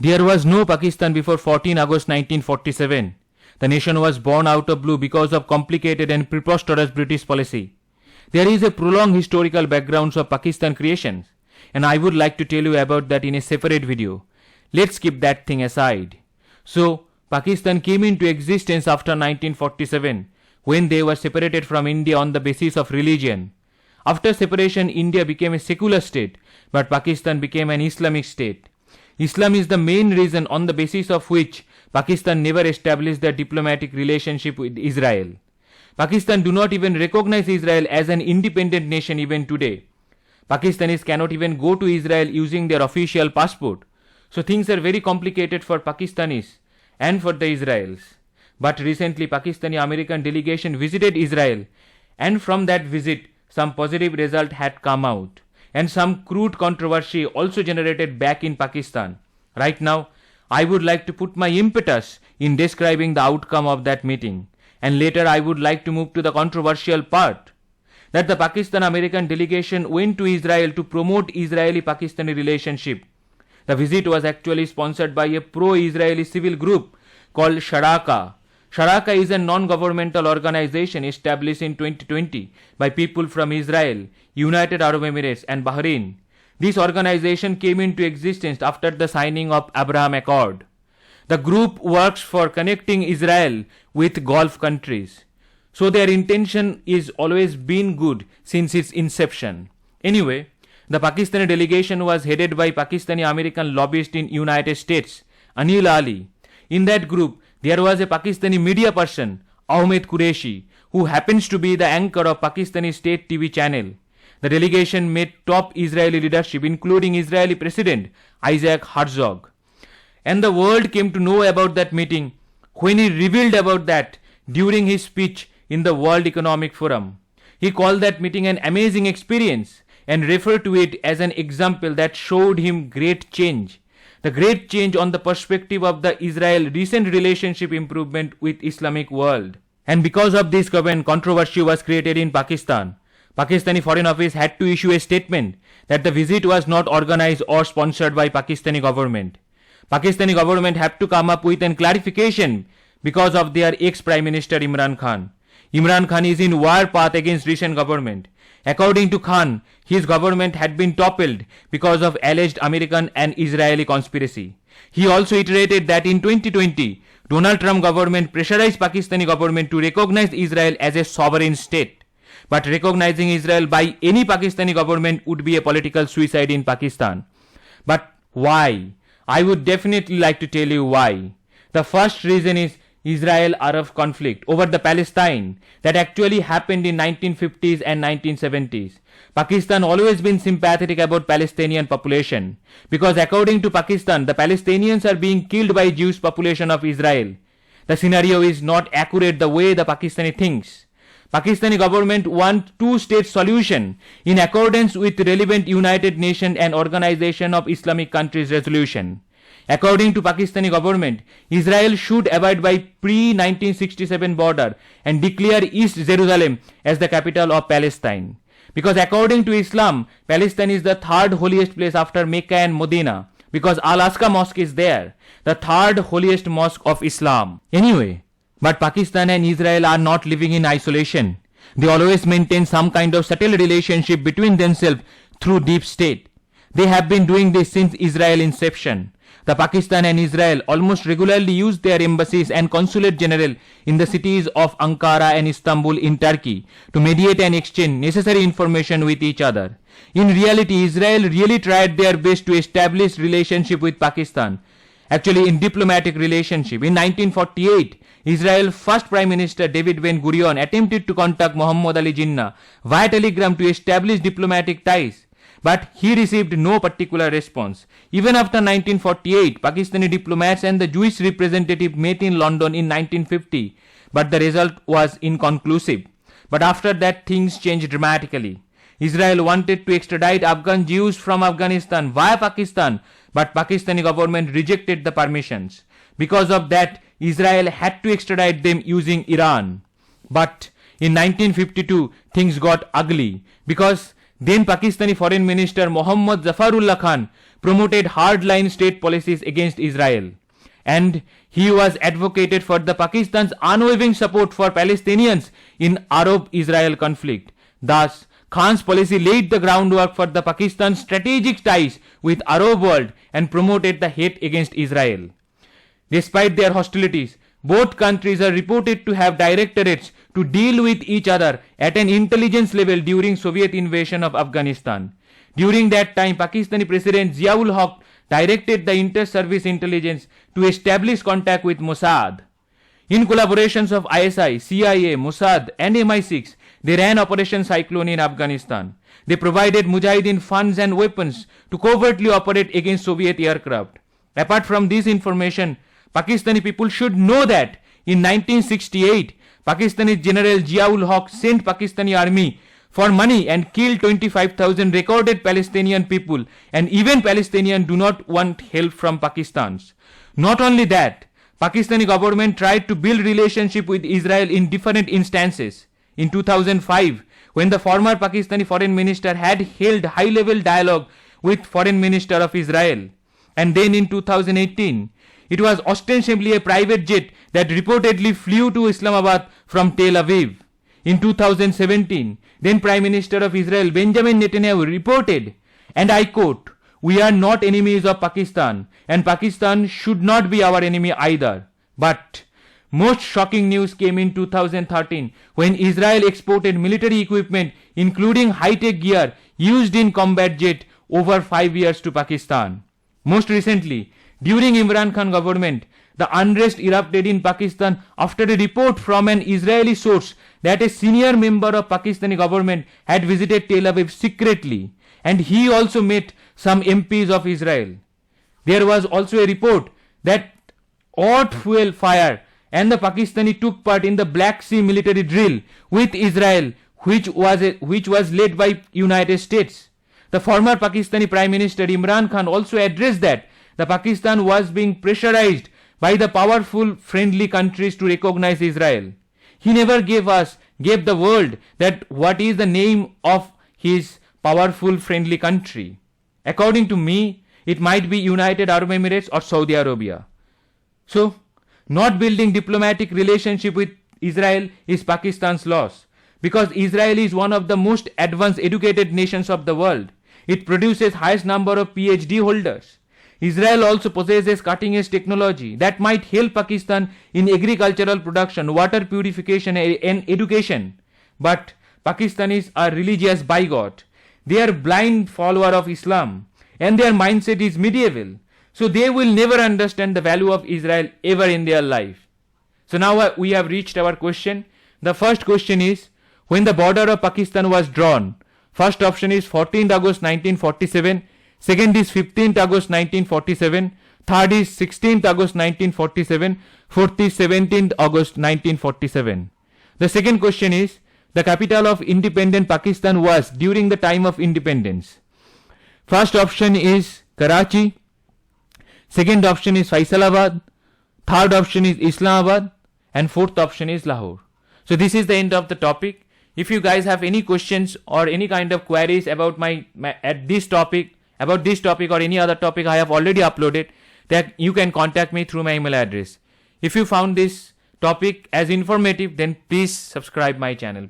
There was no Pakistan before 14 August 1947. The nation was born out of blue because of complicated and preposterous British policy. There is a prolonged historical background of Pakistan creation, and I would like to tell you about that in a separate video. Let's keep that thing aside. So, Pakistan came into existence after 1947, when they were separated from India on the basis of religion. After separation, India became a secular state, but Pakistan became an Islamic state. Islam is the main reason on the basis of which Pakistan never established their diplomatic relationship with Israel. Pakistan do not even recognize Israel as an independent nation even today. Pakistanis cannot even go to Israel using their official passport. So things are very complicated for Pakistanis and for the Israelis. But recently Pakistani American delegation visited Israel, and from that visit some positive result had come out, and some crude controversy also generated back in Pakistan. Right now, I would like to put my impetus in describing the outcome of that meeting, and later I would like to move to the controversial part, that the Pakistan American delegation went to Israel to promote Israeli-Pakistani relationship. The visit was actually sponsored by a pro-Israeli civil group called Sharaka. Sharaka is a non-governmental organization established in 2020 by people from Israel, United Arab Emirates and Bahrain. This organization came into existence after the signing of Abraham Accord. The group works for connecting Israel with Gulf countries. So their intention is always been good since its inception. Anyway, the Pakistani delegation was headed by Pakistani American lobbyist in United States, Anil Ali. In that group, there was a Pakistani media person, Ahmed Qureshi, who happens to be the anchor of Pakistani state TV channel. The delegation met top Israeli leadership, including Israeli President Isaac Herzog. And the world came to know about that meeting when he revealed about that during his speech in the World Economic Forum. He called that meeting an amazing experience and referred to it as an example that showed him great change. The great change on the perspective of the Israel recent relationship improvement with Islamic world. And because of this controversy was created in Pakistan, Pakistani Foreign Office had to issue a statement that the visit was not organized or sponsored by Pakistani government. Pakistani government had to come up with a clarification because of their ex-Prime Minister Imran Khan. Imran Khan is in war path against recent government. According to Khan, his government had been toppled because of alleged American and Israeli conspiracy. He also iterated that in 2020, Donald Trump government pressurized Pakistani government to recognize Israel as a sovereign state. But recognizing Israel by any Pakistani government would be a political suicide in Pakistan. But why? I would definitely like to tell you why. The first reason is Israel-Arab conflict over the Palestine that actually happened in 1950s and 1970s. Pakistan always been sympathetic about Palestinian population because according to Pakistan, the Palestinians are being killed by Jewish population of Israel. The scenario is not accurate the way the Pakistani thinks. Pakistani government want two-state solution in accordance with relevant United Nations and Organization of Islamic Countries resolution. According to Pakistani government, Israel should abide by pre-1967 border and declare East Jerusalem as the capital of Palestine. Because according to Islam, Palestine is the third holiest place after Mecca and Medina. Because Al-Aqsa Mosque is there, the third holiest mosque of Islam. Anyway, but Pakistan and Israel are not living in isolation. They always maintain some kind of subtle relationship between themselves through deep state. They have been doing this since Israel inception. The Pakistan and Israel almost regularly use their embassies and consulate general in the cities of Ankara and Istanbul in Turkey to mediate and exchange necessary information with each other. In reality, Israel really tried their best to establish relationship with Pakistan. Actually, in diplomatic relationship, in 1948, Israel's first Prime Minister David Ben-Gurion attempted to contact Muhammad Ali Jinnah via telegram to establish diplomatic ties. But he received no particular response. Even after 1948, Pakistani diplomats and the Jewish representative met in London in 1950, but the result was inconclusive. But after that, things changed dramatically. Israel wanted to extradite Afghan Jews from Afghanistan via Pakistan, but Pakistani government rejected the permissions. Because of that, Israel had to extradite them using Iran. But in 1952, things got ugly because Then Pakistani Foreign Minister Mohammad Zafarullah Khan promoted hardline state policies against Israel. And he was advocated for the Pakistan's unwavering support for Palestinians in Arab-Israel conflict. Thus, Khan's policy laid the groundwork for the Pakistan's strategic ties with Arab world and promoted the hate against Israel. Despite their hostilities, both countries are reported to have directorates to deal with each other at an intelligence level during Soviet invasion of Afghanistan. During that time, Pakistani President Ziaul Haq directed the inter-service intelligence to establish contact with Mossad. In collaborations of ISI, CIA, Mossad and MI6, they ran Operation Cyclone in Afghanistan. They provided Mujahideen funds and weapons to covertly operate against Soviet aircraft. Apart from this information, Pakistani people should know that in 1968, Pakistani General Ziaul Haq sent Pakistani army for money and killed 25,000 recorded Palestinian people, and even Palestinians do not want help from Pakistans. Not only that, Pakistani government tried to build relationship with Israel in different instances. In 2005, when the former Pakistani foreign minister had held high-level dialogue with foreign minister of Israel. And then in 2018, it was ostensibly a private jet that reportedly flew to Islamabad from Tel Aviv. In 2017, then Prime Minister of Israel Benjamin Netanyahu reported, and I quote, "We are not enemies of Pakistan, and Pakistan should not be our enemy either." But most shocking news came in 2013 when Israel exported military equipment including high-tech gear used in combat jet over 5 years to Pakistan. Most recently, during Imran Khan government, the unrest erupted in Pakistan after a report from an Israeli source that a senior member of Pakistani government had visited Tel Aviv secretly, and he also met some MPs of Israel. There was also a report that odd fuel fire and the Pakistani took part in the Black Sea military drill with Israel, which was led by United States. The former Pakistani Prime Minister Imran Khan also addressed that the Pakistan was being pressurized by the powerful friendly countries to recognize Israel. He never gave the world that what is the name of his powerful friendly country. According to me, it might be United Arab Emirates or Saudi Arabia. So, not building diplomatic relationship with Israel is Pakistan's loss, because Israel is one of the most advanced educated nations of the world. It produces highest number of PhD holders. Israel also possesses cutting-edge technology that might help Pakistan in agricultural production, water purification and education. But Pakistanis are religious bigot. They are blind follower of Islam and their mindset is medieval. So they will never understand the value of Israel ever in their life. So now we have reached our question. The first question is, when the border of Pakistan was drawn? First option is 14th August 1947. Second is 15th August 1947. Third is 16th August 1947. Fourth is 17th August 1947. The second question is, the capital of independent Pakistan was during the time of independence. First option is Karachi. Second option is Faisalabad. Third option is Islamabad. And fourth option is Lahore. So this is the end of the topic. If you guys have any questions or any kind of queries about this topic or any other topic I have already uploaded, that you can contact me through my email address. If you found this topic as informative, then please subscribe my channel.